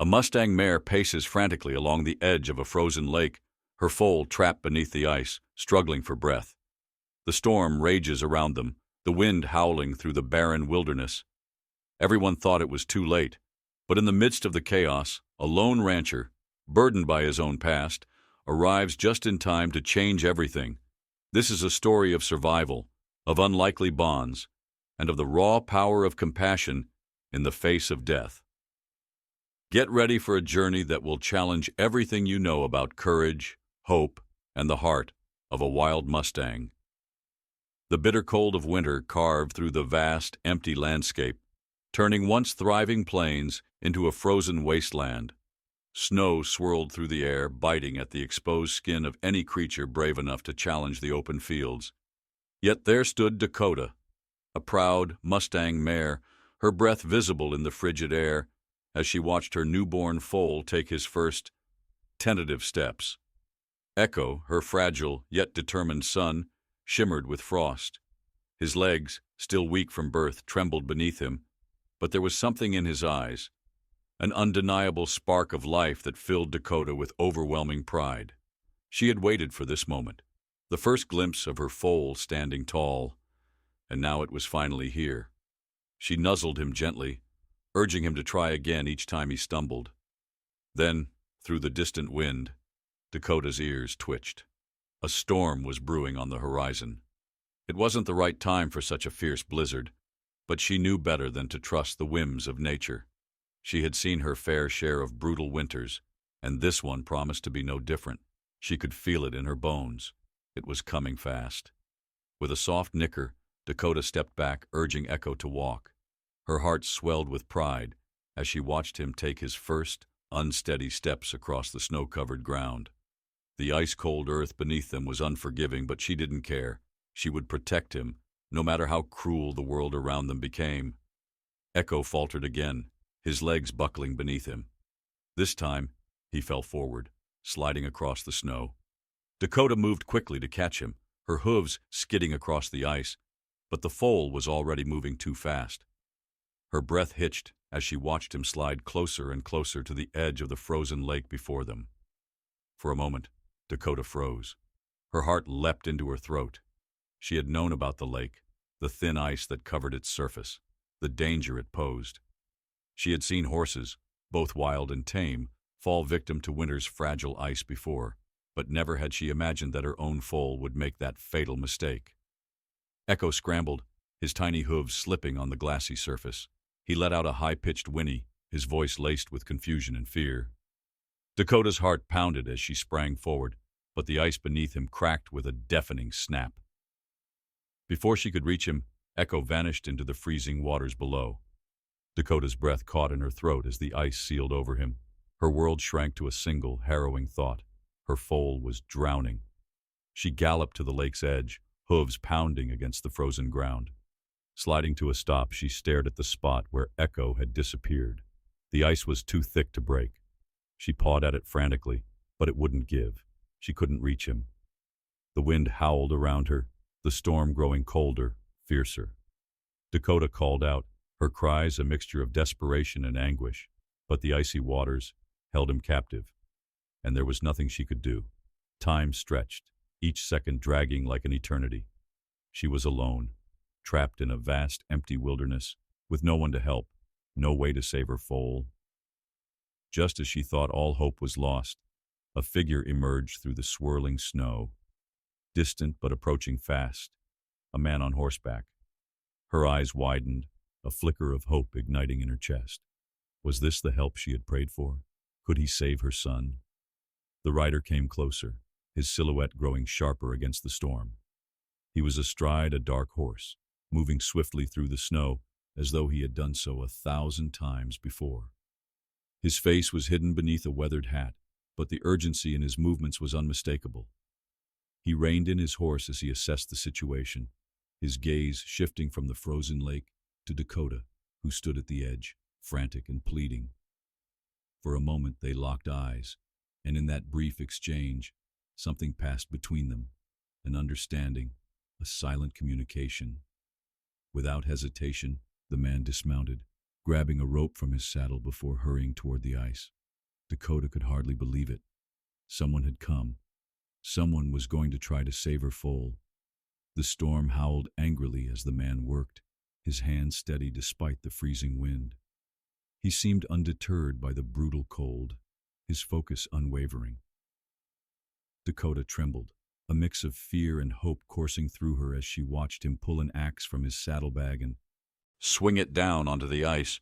A Mustang mare paces frantically along the edge of a frozen lake, her foal trapped beneath the ice, struggling for breath. The storm rages around them, the wind howling through the barren wilderness. Everyone thought it was too late, but in the midst of the chaos, a lone rancher, burdened by his own past, arrives just in time to change everything. This is a story of survival, of unlikely bonds, and of the raw power of compassion in the face of death. Get ready for a journey that will challenge everything you know about courage, hope, and the heart of a wild Mustang. The bitter cold of winter carved through the vast, empty landscape, turning once thriving plains into a frozen wasteland. Snow swirled through the air, biting at the exposed skin of any creature brave enough to challenge the open fields. Yet there stood Dakota, a proud Mustang mare, her breath visible in the frigid air, as she watched her newborn foal take his first tentative steps. Echo, her fragile yet determined son, shimmered with frost. His legs, still weak from birth, trembled beneath him, but there was something in his eyes, an undeniable spark of life that filled Dakota with overwhelming pride. She had waited for this moment, the first glimpse of her foal standing tall, and now it was finally here. She nuzzled him gently, urging him to try again each time he stumbled. Then, through the distant wind, Dakota's ears twitched. A storm was brewing on the horizon. It wasn't the right time for such a fierce blizzard, but she knew better than to trust the whims of nature. She had seen her fair share of brutal winters, and this one promised to be no different. She could feel it in her bones. It was coming fast. With a soft nicker, Dakota stepped back, urging Echo to walk. Her heart swelled with pride as she watched him take his first unsteady steps across the snow-covered ground. The ice-cold earth beneath them was unforgiving, but she didn't care. She would protect him, no matter how cruel the world around them became. Echo faltered again, his legs buckling beneath him. This time, he fell forward, sliding across the snow. Dakota moved quickly to catch him, her hooves skidding across the ice, but the foal was already moving too fast. Her breath hitched as she watched him slide closer and closer to the edge of the frozen lake before them. For a moment, Dakota froze. Her heart leapt into her throat. She had known about the lake, the thin ice that covered its surface, the danger it posed. She had seen horses, both wild and tame, fall victim to winter's fragile ice before, but never had she imagined that her own foal would make that fatal mistake. Echo scrambled, his tiny hooves slipping on the glassy surface. He let out a high-pitched whinny, his voice laced with confusion and fear. Dakota's heart pounded as she sprang forward, but the ice beneath him cracked with a deafening snap. Before she could reach him, Echo vanished into the freezing waters below. Dakota's breath caught in her throat as the ice sealed over him. Her world shrank to a single, harrowing thought. Her foal was drowning. She galloped to the lake's edge, hooves pounding against the frozen ground. Sliding to a stop, she stared at the spot where Echo had disappeared. The ice was too thick to break. She pawed at it frantically, but it wouldn't give. She couldn't reach him. The wind howled around her, the storm growing colder, fiercer. Dakota called out, her cries a mixture of desperation and anguish, but the icy waters held him captive, and there was nothing she could do. Time stretched, each second dragging like an eternity. She was alone, trapped in a vast, empty wilderness, with no one to help, no way to save her foal. Just as she thought all hope was lost, a figure emerged through the swirling snow, distant but approaching fast, a man on horseback. Her eyes widened, a flicker of hope igniting in her chest. Was this the help she had prayed for? Could he save her son? The rider came closer, his silhouette growing sharper against the storm. He was astride a dark horse, moving swiftly through the snow as though he had done so 1,000 times before. His face was hidden beneath a weathered hat, but the urgency in his movements was unmistakable. He reined in his horse as he assessed the situation, his gaze shifting from the frozen lake to Dakota, who stood at the edge, frantic and pleading. For a moment they locked eyes, and in that brief exchange, something passed between them, an understanding, a silent communication. Without hesitation, the man dismounted, grabbing a rope from his saddle before hurrying toward the ice. Dakota could hardly believe it. Someone had come. Someone was going to try to save her foal. The storm howled angrily as the man worked, his hands steady despite the freezing wind. He seemed undeterred by the brutal cold, his focus unwavering. Dakota trembled, a mix of fear and hope coursing through her as she watched him pull an axe from his saddlebag and swing it down onto the ice.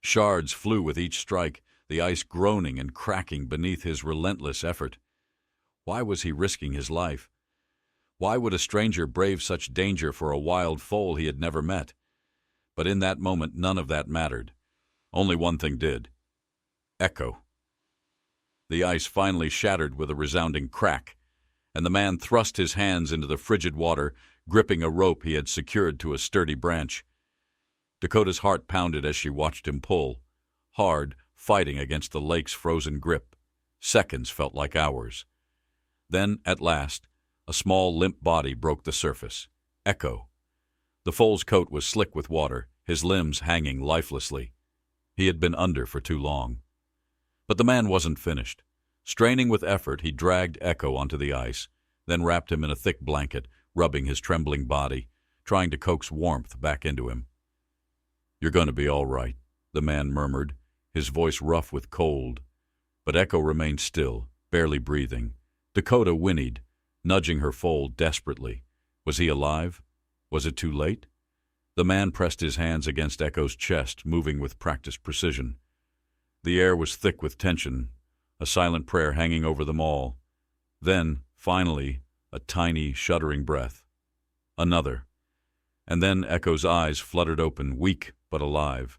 Shards flew with each strike, the ice groaning and cracking beneath his relentless effort. Why was he risking his life? Why would a stranger brave such danger for a wild foal he had never met? But in that moment, none of that mattered. Only one thing did. Echo. The ice finally shattered with a resounding crack, and the man thrust his hands into the frigid water, gripping a rope he had secured to a sturdy branch. Dakota's heart pounded as she watched him pull, hard, fighting against the lake's frozen grip. Seconds felt like hours. Then, at last, a small, limp body broke the surface. Echo. The foal's coat was slick with water, his limbs hanging lifelessly. He had been under for too long. But the man wasn't finished. Straining with effort, he dragged Echo onto the ice, then wrapped him in a thick blanket, rubbing his trembling body, trying to coax warmth back into him. "You're going to be all right," the man murmured, his voice rough with cold. But Echo remained still, barely breathing. Dakota whinnied, nudging her foal desperately. Was he alive? Was it too late? The man pressed his hands against Echo's chest, moving with practiced precision. The air was thick with tension, a silent prayer hanging over them all. Then, finally, a tiny, shuddering breath. Another. And then Echo's eyes fluttered open, weak but alive.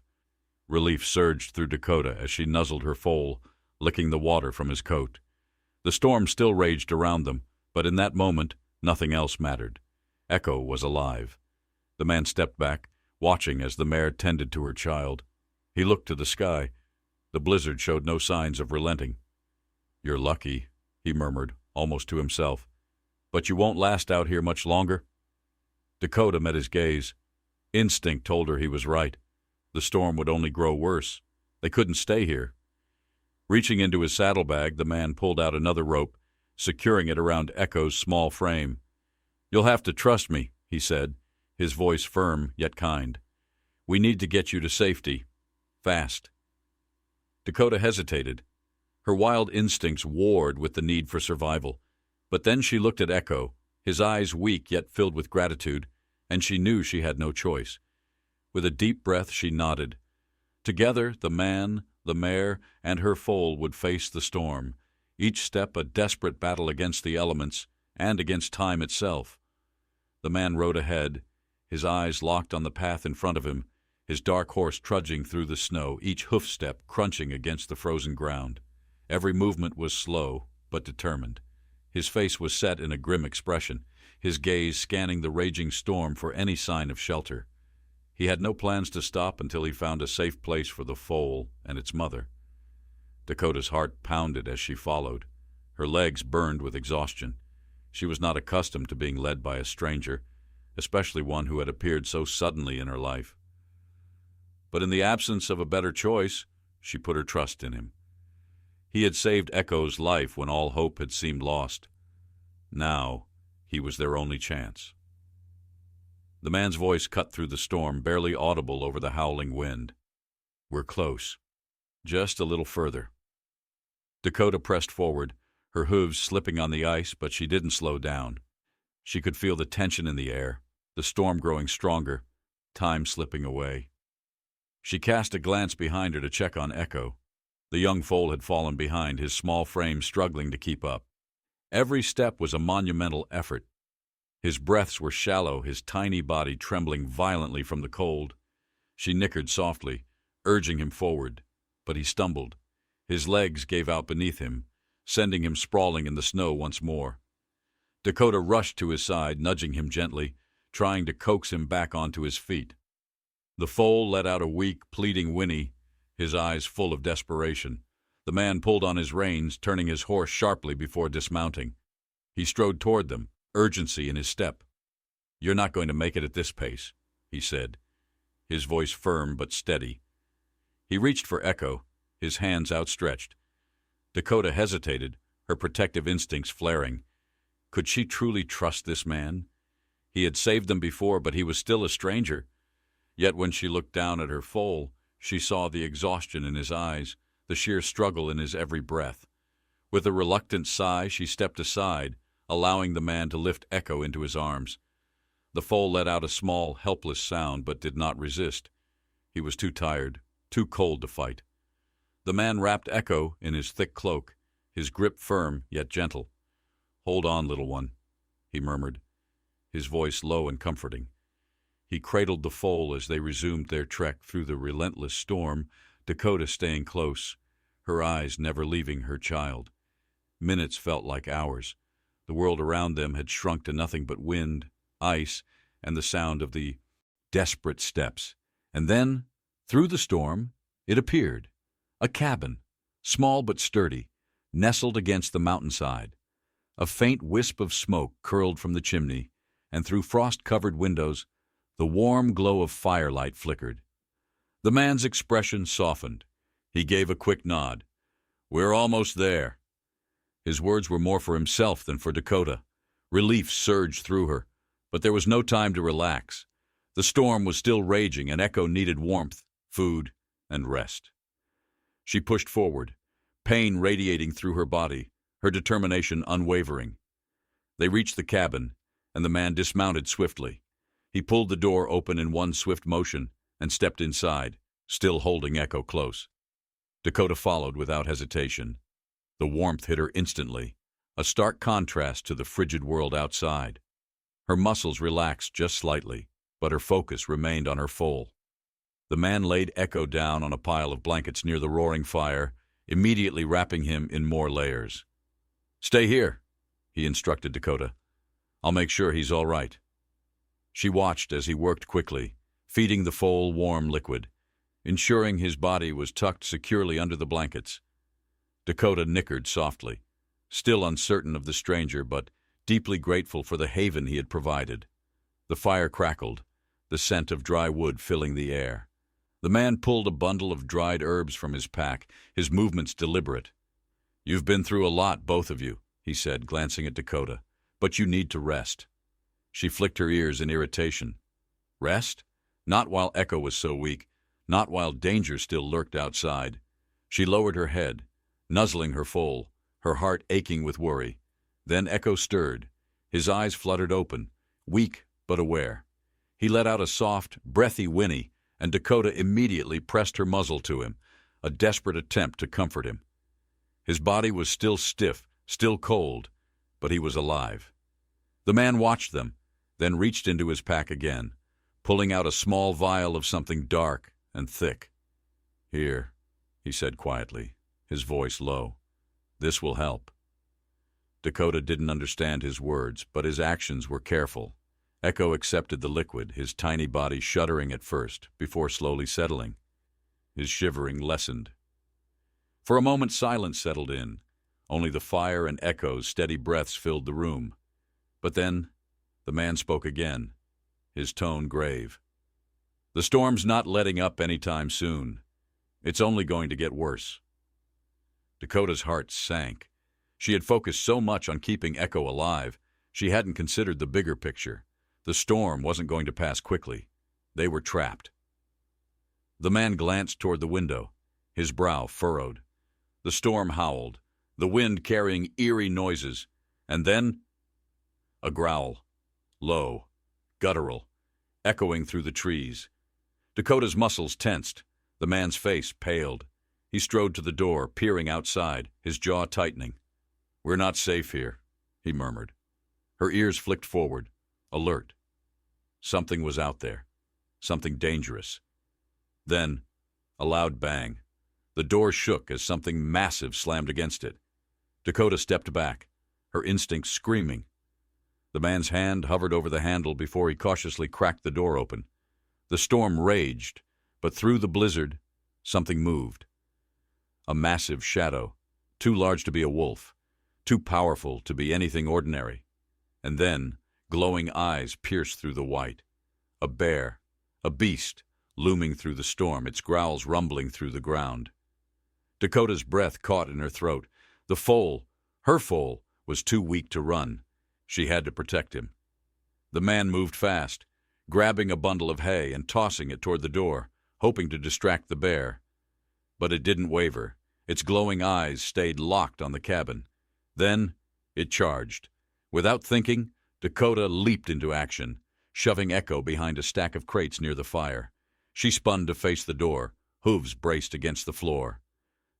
Relief surged through Dakota as she nuzzled her foal, licking the water from his coat. The storm still raged around them, but in that moment, nothing else mattered. Echo was alive. The man stepped back, watching as the mare tended to her child. He looked to the sky. The blizzard showed no signs of relenting. "You're lucky," he murmured, almost to himself. "But you won't last out here much longer?" Dakota met his gaze. Instinct told her he was right. The storm would only grow worse. They couldn't stay here. Reaching into his saddlebag, the man pulled out another rope, securing it around Echo's small frame. "You'll have to trust me," he said, his voice firm yet kind. "We need to get you to safety. Fast." Dakota hesitated. Her wild instincts warred with the need for survival. But then she looked at Echo, his eyes weak yet filled with gratitude, and she knew she had no choice. With a deep breath, she nodded. Together, the man, the mare, and her foal would face the storm, each step a desperate battle against the elements and against time itself. The man rode ahead, his eyes locked on the path in front of him, his dark horse trudging through the snow, each hoof-step crunching against the frozen ground. Every movement was slow, but determined. His face was set in a grim expression, his gaze scanning the raging storm for any sign of shelter. He had no plans to stop until he found a safe place for the foal and its mother. Dakota's heart pounded as she followed. Her legs burned with exhaustion. She was not accustomed to being led by a stranger, especially one who had appeared so suddenly in her life. But in the absence of a better choice, she put her trust in him. He had saved Echo's life when all hope had seemed lost. Now, he was their only chance. The man's voice cut through the storm, barely audible over the howling wind. "We're close. Just a little further." Dakota pressed forward, her hooves slipping on the ice, but she didn't slow down. She could feel the tension in the air, the storm growing stronger, time slipping away. She cast a glance behind her to check on Echo. The young foal had fallen behind, his small frame struggling to keep up. Every step was a monumental effort. His breaths were shallow, his tiny body trembling violently from the cold. She nickered softly, urging him forward, but he stumbled. His legs gave out beneath him, sending him sprawling in the snow once more. Dakota rushed to his side, nudging him gently, trying to coax him back onto his feet. The foal let out a weak, pleading whinny, his eyes full of desperation. The man pulled on his reins, turning his horse sharply before dismounting. He strode toward them, urgency in his step. "You're not going to make it at this pace," he said, his voice firm but steady. He reached for Echo, his hands outstretched. Dakota hesitated, her protective instincts flaring. Could she truly trust this man? He had saved them before, but he was still a stranger. Yet when she looked down at her foal, she saw the exhaustion in his eyes, the sheer struggle in his every breath. With a reluctant sigh, she stepped aside, allowing the man to lift Echo into his arms. The foal let out a small, helpless sound, but did not resist. He was too tired, too cold to fight. The man wrapped Echo in his thick cloak, his grip firm yet gentle. "Hold on, little one," he murmured, his voice low and comforting. He cradled the foal as they resumed their trek through the relentless storm, Dakota staying close, her eyes never leaving her child. Minutes felt like hours. The world around them had shrunk to nothing but wind, ice, and the sound of the desperate steps. And then, through the storm, it appeared. A cabin, small but sturdy, nestled against the mountainside. A faint wisp of smoke curled from the chimney, and through frost-covered windows, the warm glow of firelight flickered. The man's expression softened. He gave a quick nod. "We're almost there." His words were more for himself than for Dakota. Relief surged through her, but there was no time to relax. The storm was still raging, and Echo needed warmth, food, and rest. She pushed forward, pain radiating through her body, her determination unwavering. They reached the cabin, and the man dismounted swiftly. He pulled the door open in one swift motion and stepped inside, still holding Echo close. Dakota followed without hesitation. The warmth hit her instantly, a stark contrast to the frigid world outside. Her muscles relaxed just slightly, but her focus remained on her foal. The man laid Echo down on a pile of blankets near the roaring fire, immediately wrapping him in more layers. "Stay here," he instructed Dakota. "I'll make sure he's all right." She watched as he worked quickly, feeding the foal warm liquid, ensuring his body was tucked securely under the blankets. Dakota nickered softly, still uncertain of the stranger but deeply grateful for the haven he had provided. The fire crackled, the scent of dry wood filling the air. The man pulled a bundle of dried herbs from his pack, his movements deliberate. "You've been through a lot, both of you," he said, glancing at Dakota, "but you need to rest." She flicked her ears in irritation. Rest? Not while Echo was so weak, not while danger still lurked outside. She lowered her head, nuzzling her foal, her heart aching with worry. Then Echo stirred. His eyes fluttered open, weak but aware. He let out a soft, breathy whinny, and Dakota immediately pressed her muzzle to him, a desperate attempt to comfort him. His body was still stiff, still cold, but he was alive. The man watched them, then reached into his pack again, pulling out a small vial of something dark and thick. "Here," he said quietly, his voice low. "This will help." Dakota didn't understand his words, but his actions were careful. Echo accepted the liquid, his tiny body shuddering at first, before slowly settling. His shivering lessened. For a moment silence settled in. Only the fire and Echo's steady breaths filled the room. But then the man spoke again, his tone grave. "The storm's not letting up any time soon. It's only going to get worse." Dakota's heart sank. She had focused so much on keeping Echo alive, she hadn't considered the bigger picture. The storm wasn't going to pass quickly. They were trapped. The man glanced toward the window, his brow furrowed. The storm howled, the wind carrying eerie noises, and then a growl, low, guttural, echoing through the trees. Dakota's muscles tensed, the man's face paled. He strode to the door, peering outside, his jaw tightening. "We're not safe here," he murmured. Her ears flicked forward, alert. Something was out there, something dangerous. Then, a loud bang. The door shook as something massive slammed against it. Dakota stepped back, her instincts screaming. The man's hand hovered over the handle before he cautiously cracked the door open. The storm raged, but through the blizzard, something moved. A massive shadow, too large to be a wolf, too powerful to be anything ordinary. And then, glowing eyes pierced through the white. A bear, a beast, looming through the storm, its growls rumbling through the ground. Dakota's breath caught in her throat. The foal, her foal, was too weak to run. She had to protect him. The man moved fast, grabbing a bundle of hay and tossing it toward the door, hoping to distract the bear. But it didn't waver. Its glowing eyes stayed locked on the cabin. Then it charged. Without thinking, Dakota leaped into action, shoving Echo behind a stack of crates near the fire. She spun to face the door, hooves braced against the floor.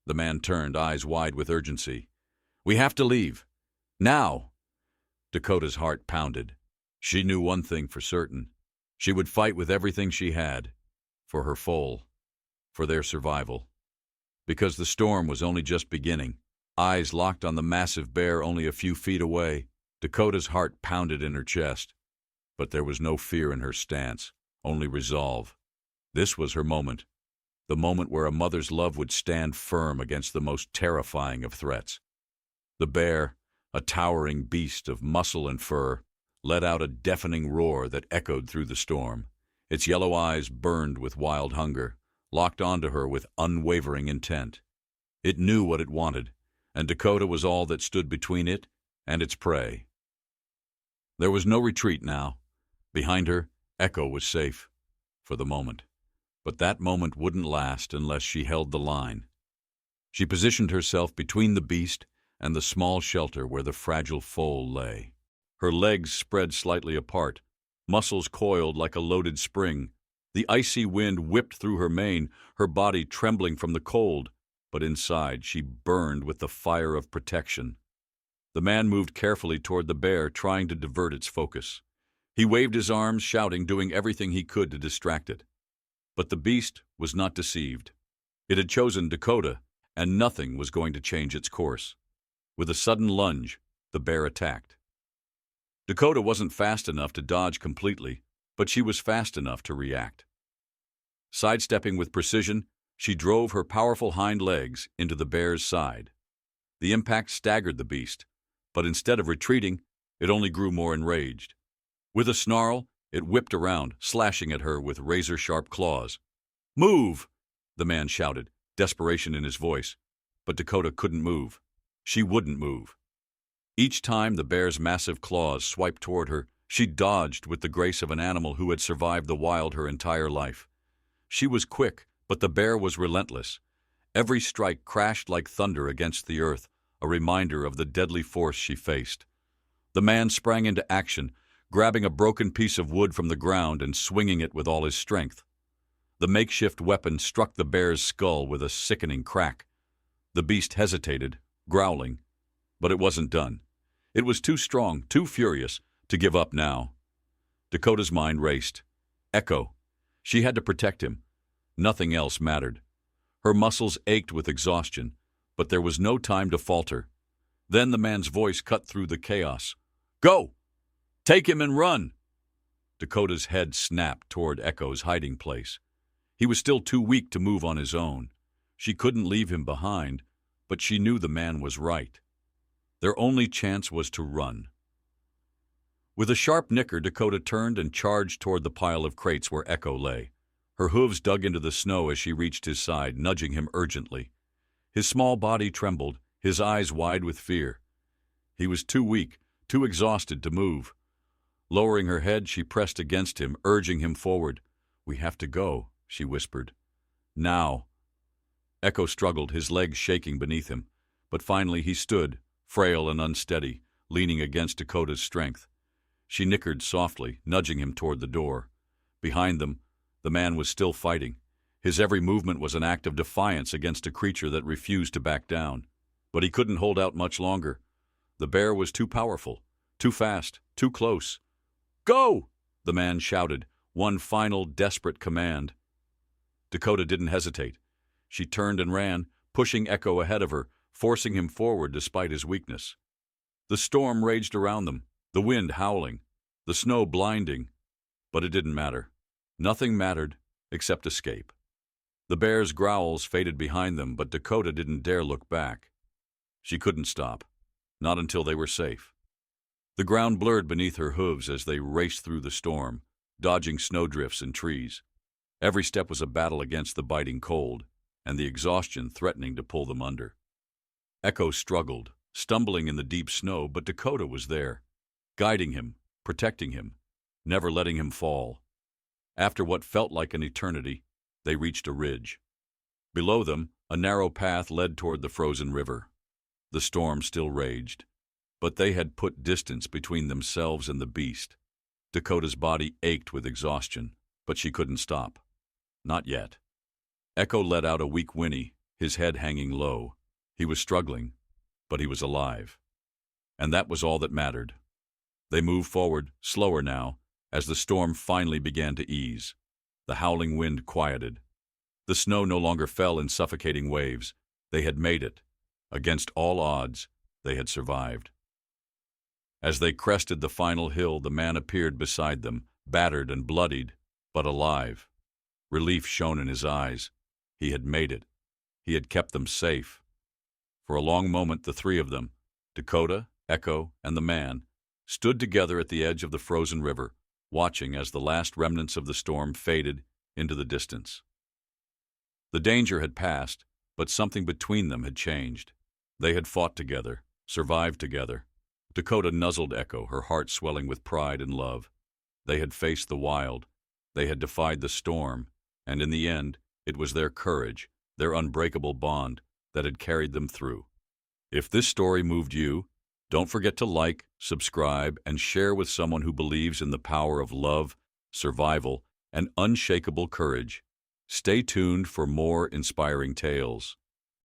The man turned, eyes wide with urgency. "We have to leave. Now!" Dakota's heart pounded. She knew one thing for certain. She would fight with everything she had. For her foal. For their survival. Because the storm was only just beginning. Eyes locked on the massive bear only a few feet away, Dakota's heart pounded in her chest. But there was no fear in her stance, only resolve. This was her moment. The moment where a mother's love would stand firm against the most terrifying of threats. The bear, a towering beast of muscle and fur, let out a deafening roar that echoed through the storm. Its yellow eyes burned with wild hunger, locked onto her with unwavering intent. It knew what it wanted, and Dakota was all that stood between it and its prey. There was no retreat now. Behind her, Echo was safe, for the moment. But that moment wouldn't last unless she held the line. She positioned herself between the beast and the small shelter where the fragile foal lay. Her legs spread slightly apart, muscles coiled like a loaded spring. The icy wind whipped through her mane, her body trembling from the cold, but inside she burned with the fire of protection. The man moved carefully toward the bear, trying to divert its focus. He waved his arms, shouting, doing everything he could to distract it. But the beast was not deceived. It had chosen Dakota, and nothing was going to change its course. With a sudden lunge, the bear attacked. Dakota wasn't fast enough to dodge completely, but she was fast enough to react. Sidestepping with precision, she drove her powerful hind legs into the bear's side. The impact staggered the beast, but instead of retreating, it only grew more enraged. With a snarl, it whipped around, slashing at her with razor-sharp claws. "Move!" the man shouted, desperation in his voice. But Dakota couldn't move. She wouldn't move. Each time the bear's massive claws swiped toward her, she dodged with the grace of an animal who had survived the wild her entire life. She was quick, but the bear was relentless. Every strike crashed like thunder against the earth, a reminder of the deadly force she faced. The man sprang into action, grabbing a broken piece of wood from the ground and swinging it with all his strength. The makeshift weapon struck the bear's skull with a sickening crack. The beast hesitated, growling, but it wasn't done. It was too strong, too furious, to give up now. Dakota's mind raced. Echo. She had to protect him. Nothing else mattered. Her muscles ached with exhaustion, but there was no time to falter. Then the man's voice cut through the chaos. "Go! Take him and run!" Dakota's head snapped toward Echo's hiding place. He was still too weak to move on his own. She couldn't leave him behind, but she knew the man was right. Their only chance was to run. With a sharp nicker, Dakota turned and charged toward the pile of crates where Echo lay. Her hooves dug into the snow as she reached his side, nudging him urgently. His small body trembled, his eyes wide with fear. He was too weak, too exhausted to move. Lowering her head, she pressed against him, urging him forward. "We have to go," she whispered. "Now." Echo struggled, his legs shaking beneath him, but finally he stood, frail and unsteady, leaning against Dakota's strength. She nickered softly, nudging him toward the door. Behind them, the man was still fighting. His every movement was an act of defiance against a creature that refused to back down. But he couldn't hold out much longer. The bear was too powerful, too fast, too close. "Go!" the man shouted, one final desperate command. Dakota didn't hesitate. She turned and ran, pushing Echo ahead of her, forcing him forward despite his weakness. The storm raged around them, the wind howling, the snow blinding. But it didn't matter. Nothing mattered except escape. The bear's growls faded behind them, but Dakota didn't dare look back. She couldn't stop, not until they were safe. The ground blurred beneath her hooves as they raced through the storm, dodging snowdrifts and trees. Every step was a battle against the biting cold, and the exhaustion threatening to pull them under. Echo struggled, stumbling in the deep snow, but Dakota was there, guiding him, protecting him, never letting him fall. After what felt like an eternity, they reached a ridge. Below them, a narrow path led toward the frozen river. The storm still raged, but they had put distance between themselves and the beast. Dakota's body ached with exhaustion, but she couldn't stop. Not yet. Echo let out a weak whinny, his head hanging low. He was struggling, but he was alive. And that was all that mattered. They moved forward, slower now, as the storm finally began to ease. The howling wind quieted. The snow no longer fell in suffocating waves. They had made it. Against all odds, they had survived. As they crested the final hill, the man appeared beside them, battered and bloodied, but alive. Relief shone in his eyes. He had made it. He had kept them safe. For a long moment, the three of them, Dakota, Echo, and the man, stood together at the edge of the frozen river, watching as the last remnants of the storm faded into the distance. The danger had passed, but something between them had changed. They had fought together, survived together. Dakota nuzzled Echo, her heart swelling with pride and love. They had faced the wild. They had defied the storm, and in the end, it was their courage, their unbreakable bond, that had carried them through. If this story moved you, don't forget to like, subscribe, and share with someone who believes in the power of love, survival, and unshakable courage. Stay tuned for more inspiring tales.